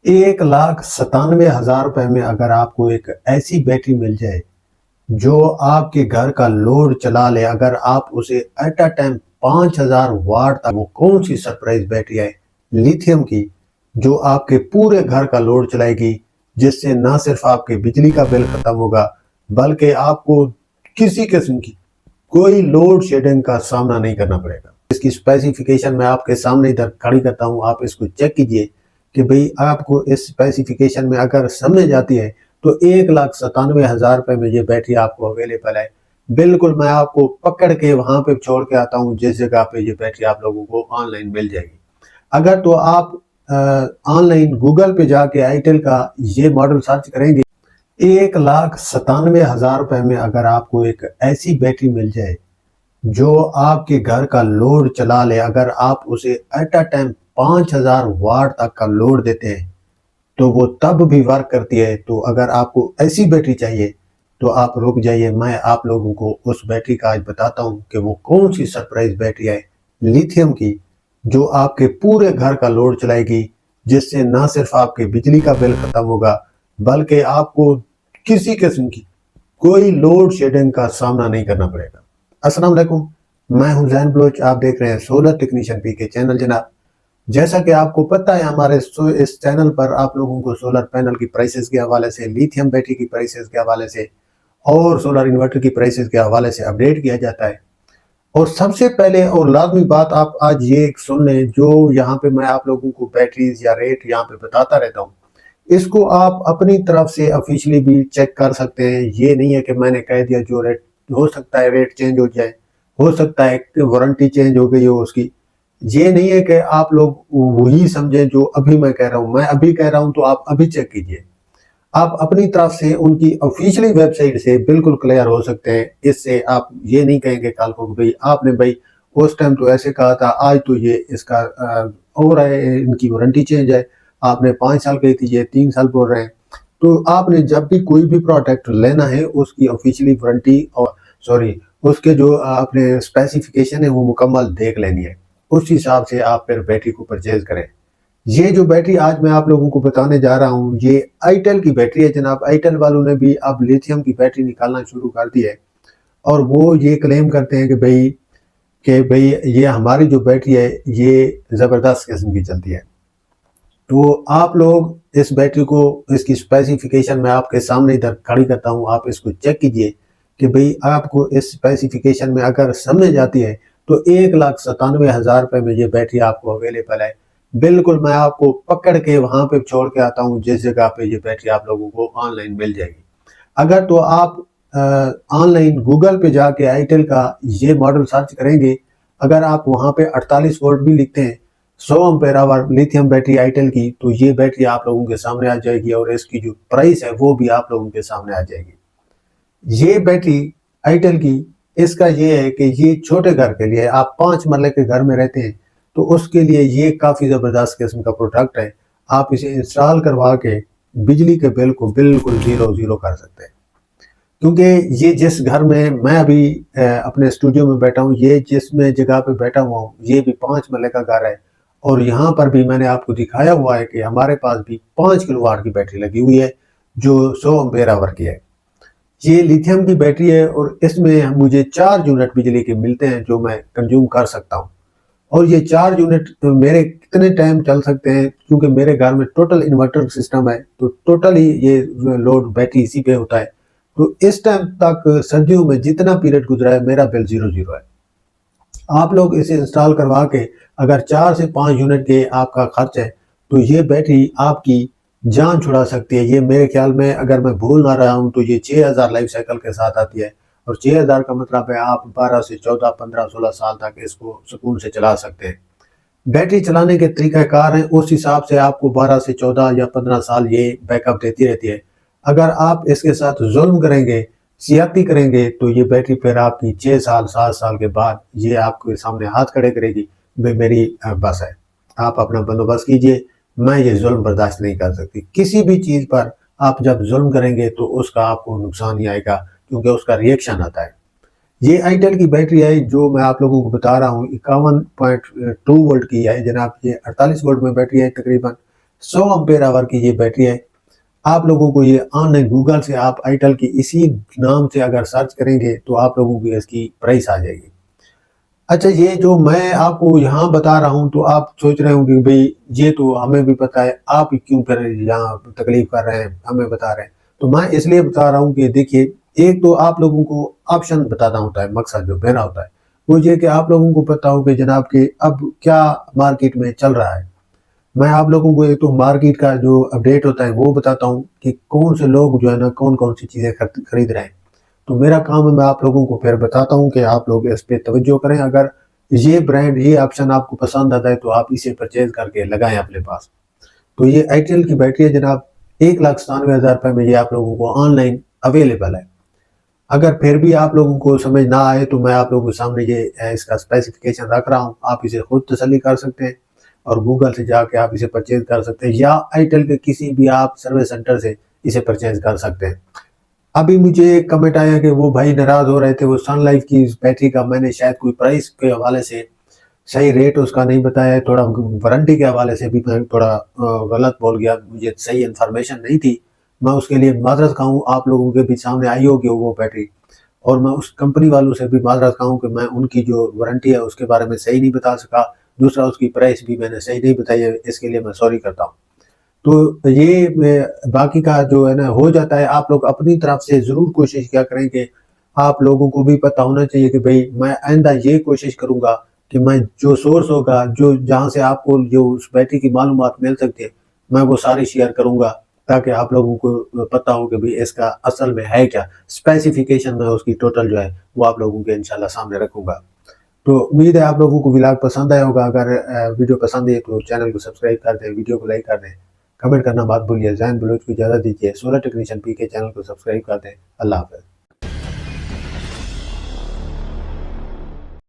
1,97,000 रुपए में अगर आपको एक ऐसी बैटरी मिल जाए जो आपके घर का लोड चला ले, अगर आप उसे एट अ टाइम 5,000 वाट तक, वो कौन सी सरप्राइज बैटरी है लिथियम की जो आपके पूरे घर का लोड चलाएगी, जिससे ना सिर्फ आपके बिजली का बिल खत्म होगा बल्कि आपको किसी किस्म की कोई लोड शेडिंग का सामना नहीं करना पड़ेगा। इसकी स्पेसिफिकेशन मैं आपके सामने इधर खड़ी करता हूँ, आप इसको चेक कीजिए कि भाई आपको इस स्पेसिफिकेशन में अगर समझ आती है तो 1,97,000 रुपए में ये बैटरी आपको अवेलेबल है। बिल्कुल मैं आपको पकड़ के वहां पे छोड़ के आता हूँ जिस जगह पे ये बैटरी आप लोगों को ऑनलाइन मिल जाएगी। अगर तो आप ऑनलाइन गूगल पे जाके आईटेल का ये मॉडल सर्च करेंगे, 1,97,000 रुपए में अगर आपको एक ऐसी बैटरी मिल जाए जो आपके घर का लोड चला ले, अगर आप उसे एट अ टाइम 5,000 वाट तक का लोड देते हैं तो वो तब भी वर्क करती है। तो अगर आपको ऐसी बैटरी चाहिए तो आप रुक जाइए, मैं आप लोगों को उस बैटरी का आज बताता हूँ कि वो कौन सी सरप्राइज बैटरी है लिथियम की जो आपके पूरे घर का लोड चलाएगी, जिससे ना सिर्फ आपके बिजली का बिल खत्म होगा बल्कि आपको किसी किस्म की कोई लोड शेडिंग का सामना नहीं करना पड़ेगा। अस्सलाम वालेकुम, मैं हूं जैन बलोच, आप देख रहे हैं सोलर टेक्नीशियन पी के चैनल। जनाब, जैसा कि आपको पता है हमारे इस चैनल पर आप लोगों को सोलर पैनल की प्राइसेस के हवाले से, लिथियम बैटरी की प्राइसेस के हवाले से और सोलर इन्वर्टर की प्राइसेस के हवाले से अपडेट किया जाता है। और सबसे पहले और लाजमी बात आप आज ये सुन लें, जो यहाँ पे मैं आप लोगों को बैटरीज या रेट यहाँ पे बताता रहता हूँ, इसको आप अपनी तरफ से ऑफिशियली भी चेक कर सकते हैं। ये नहीं है कि मैंने कह दिया जो रेट, हो सकता है रेट चेंज हो जाए, हो सकता है वारंटी चेंज हो गई हो उसकी। ये नहीं है कि आप लोग वही समझें जो अभी मैं कह रहा हूँ। मैं अभी कह रहा हूँ तो आप अभी चेक कीजिए। आप अपनी तरफ से उनकी ऑफिशियली वेबसाइट से बिल्कुल क्लियर हो सकते हैं। इससे आप ये नहीं कहेंगे कल को भाई आपने भाई उस टाइम तो ऐसे कहा था, आज तो ये इसका हो रहा है, इनकी वारंटी चेंज है, आपने 5 साल कही थी, ये 3 साल बोल रहे हैं। तो आपने जब भी कोई भी प्रोडक्ट लेना है उसकी ऑफिशियली वारंटी और सॉरी उसके जो आपने स्पेसिफिकेशन है वो मुकम्मल देख लेनी है। उस हिसाब से आप फिर बैटरी को परचेज करें। ये जो बैटरी आज मैं आप लोगों को बताने जा रहा हूँ ये आईटेल की बैटरी है। जनाब, आईटेल वालों ने भी अब लिथियम की बैटरी निकालना शुरू कर दी है और वो ये क्लेम करते हैं कि भाई ये हमारी जो बैटरी है ये ज़बरदस्त किस्म की चलती है। तो आप लोग इस बैटरी को, इसकी स्पेसिफिकेशन मैं आपके सामने इधर खड़ी करता हूँ, आप इसको चेक कीजिए कि भाई आपको इस स्पेसिफिकेशन में अगर समझ आती है तो 1,97,000 रुपए में ये बैटरी आपको अवेलेबल है। बिल्कुल मैं आपको पकड़ के वहां पे छोड़ के आता हूँ जिस जगह पे ये बैटरी आप लोगों को ऑनलाइन मिल जाएगी। अगर तो आप ऑनलाइन गूगल पे जाके आईटेल का ये मॉडल सर्च करेंगे, अगर आप वहां पे 48 वोल्ट भी लिखते हैं, 100 ampere hour lithium battery itel की, तो ये बैटरी आप लोगों के सामने आ जाएगी और इसकी जो प्राइस है वो भी आप लोगों के सामने आ जाएगी। ये बैटरी आईटेल की, इसका ये है कि ये छोटे घर के लिए, आप 5 मरले के घर में रहते हैं तो उसके लिए ये काफ़ी ज़बरदस्त किस्म का प्रोडक्ट है। आप इसे इंस्टॉल करवा के बिजली के बिल को बिल्कुल ज़ीरो ज़ीरो कर सकते हैं। क्योंकि ये जिस घर में मैं अभी अपने स्टूडियो में बैठा हूँ, ये जिसमें जगह पे बैठा हुआ हूँ, ये भी 5 मरले का घर है और यहाँ पर भी मैंने आपको दिखाया हुआ है कि हमारे पास भी 5 किलोवाट की बैटरी लगी हुई है जो 100 एम्पेयर आवर की है। ये लिथियम की बैटरी है और इसमें मुझे 4 यूनिट बिजली के मिलते हैं जो मैं कंज्यूम कर सकता हूँ। और ये 4 यूनिट मेरे कितने टाइम चल सकते हैं, क्योंकि मेरे घर में टोटल इन्वर्टर सिस्टम है तो टोटल ही ये लोड बैटरी इसी पे होता है। तो इस टाइम तक सर्दियों में जितना पीरियड गुजरा है मेरा बिल ज़ीरो ज़ीरो है। आप लोग इसे इंस्टॉल करवा के अगर 4 से 5 यूनिट के आपका खर्च है तो ये बैटरी आपकी जान छुड़ा सकती है। ये मेरे ख्याल में, अगर मैं भूल ना रहा हूँ, तो ये 6000 लाइफ साइकिल के साथ आती है और 6000 का मतलब है आप 12 से 14, 15, 16 साल तक इसको सुकून से चला सकते हैं। बैटरी चलाने के तरीक़ाकार हैं, उस हिसाब से आपको 12 से 14 या 15 साल ये बैकअप देती रहती है। अगर आप इसके साथ जुल्म करेंगे, ज़्यादती करेंगे तो ये बैटरी फिर आपकी 6 साल 7 साल के बाद ये आपके सामने हाथ खड़े करेगी, भाई मेरी बस है, आप अपना बंदोबस्त कीजिए, मैं ये जुल्म बर्दाश्त नहीं कर सकती। किसी भी चीज़ पर आप जब जुल्म करेंगे तो उसका आपको नुकसान ही आएगा, क्योंकि उसका रिएक्शन आता है। ये आईटेल की बैटरी है जो मैं आप लोगों को बता रहा हूँ, 51.2 वोल्ट की है जनाब। ये 48 वोल्ट में बैटरी है तकरीबन। 100 एम्पेयर आवर की ये बैटरी है। आप लोगों को ये ऑनलाइन गूगल से आप आईटेल की इसी नाम से अगर सर्च करेंगे तो आप लोगों को इसकी प्राइस आ जाएगी। अच्छा, ये जो मैं आपको यहाँ बता रहा हूँ तो आप सोच रहे होंगे भाई ये तो हमें भी पता है, आप क्यों फिर यहाँ तकलीफ कर रहे हैं, हमें बता रहे हैं। तो मैं इसलिए बता रहा हूँ कि देखिए, एक तो आप लोगों को ऑप्शन बताना होता है, मकसद जो मेरा होता है वो ये कि आप लोगों को पता हो कि जनाब कि अब क्या मार्केट में चल रहा है। मैं आप लोगों को एक तो मार्केट का जो अपडेट होता है वो बताता हूँ कि कौन से लोग जो है ना कौन कौन सी चीज़ें खरीद रहे हैं। तो मेरा काम है मैं आप लोगों को फिर बताता हूँ कि आप लोग इस पे तवज्जो करें। अगर ये ब्रांड, ये ऑप्शन आपको पसंद आता है तो आप इसे परचेज करके लगाएं अपने पास। तो ये आईटेल की बैटरी है जनाब, 1,97,000 रुपए में ये आप लोगों को ऑनलाइन अवेलेबल है। अगर फिर भी आप लोगों को समझ ना आए तो मैं आप लोगों के सामने ये इसका स्पेसिफिकेशन रख रहा हूँ, आप इसे खुद तसल्ली कर सकते हैं और गूगल से जाके आप इसे परचेज कर सकते हैं या आईटेल के किसी भी आप सर्विस सेंटर से इसे परचेज कर सकते हैं। अभी मुझे एक कमेंट आया कि वो भाई नाराज हो रहे थे, वो सन लाइफ की बैटरी का मैंने शायद कोई प्राइस के हवाले से सही रेट उसका नहीं बताया है, थोड़ा वारंटी के हवाले से भी मैं थोड़ा गलत बोल गया, मुझे सही इन्फॉर्मेशन नहीं थी। मैं उसके लिए माजरत खाऊँ, आप लोगों के भी सामने आई होगी वो बैटरी, और मैं उस कंपनी वालों से भी माजरत खाऊँ कि मैं उनकी जो वारंटी है उसके बारे में सही नहीं बता सका। दूसरा, उसकी प्राइस भी मैंने सही नहीं बताई है, इसके लिए मैं सॉरी करता हूँ। तो ये बाकी का जो है ना हो जाता है, आप लोग अपनी तरफ से ज़रूर कोशिश क्या करें कि आप लोगों को भी पता होना चाहिए कि भई मैं आइंदा ये कोशिश करूँगा कि मैं जो सोर्स होगा, जो जहाँ से आपको जो उस बैटरी की मालूमात मिल सकती है, मैं वो सारी शेयर करूँगा ताकि आप लोगों को पता हो कि भई इसका असल में है क्या? स्पेसिफ़िकेशन मैं उसकी टोटल जो है वो आप लोगों के इंशाल्लाह सामने रखूँगा। तो उम्मीद है आप लोगों को व्लॉग पसंद आया होगा। अगर वीडियो पसंद है तो चैनल को सब्सक्राइब कर दें, वीडियो को लाइक कर दें, कमेंट करना मत भूलिए। ज़ैन बलूच को इजाज़त दीजिए। सोलर टेक्नीशियन पीके चैनल को सब्सक्राइब कर दें। अल्लाह हाफ़िज़।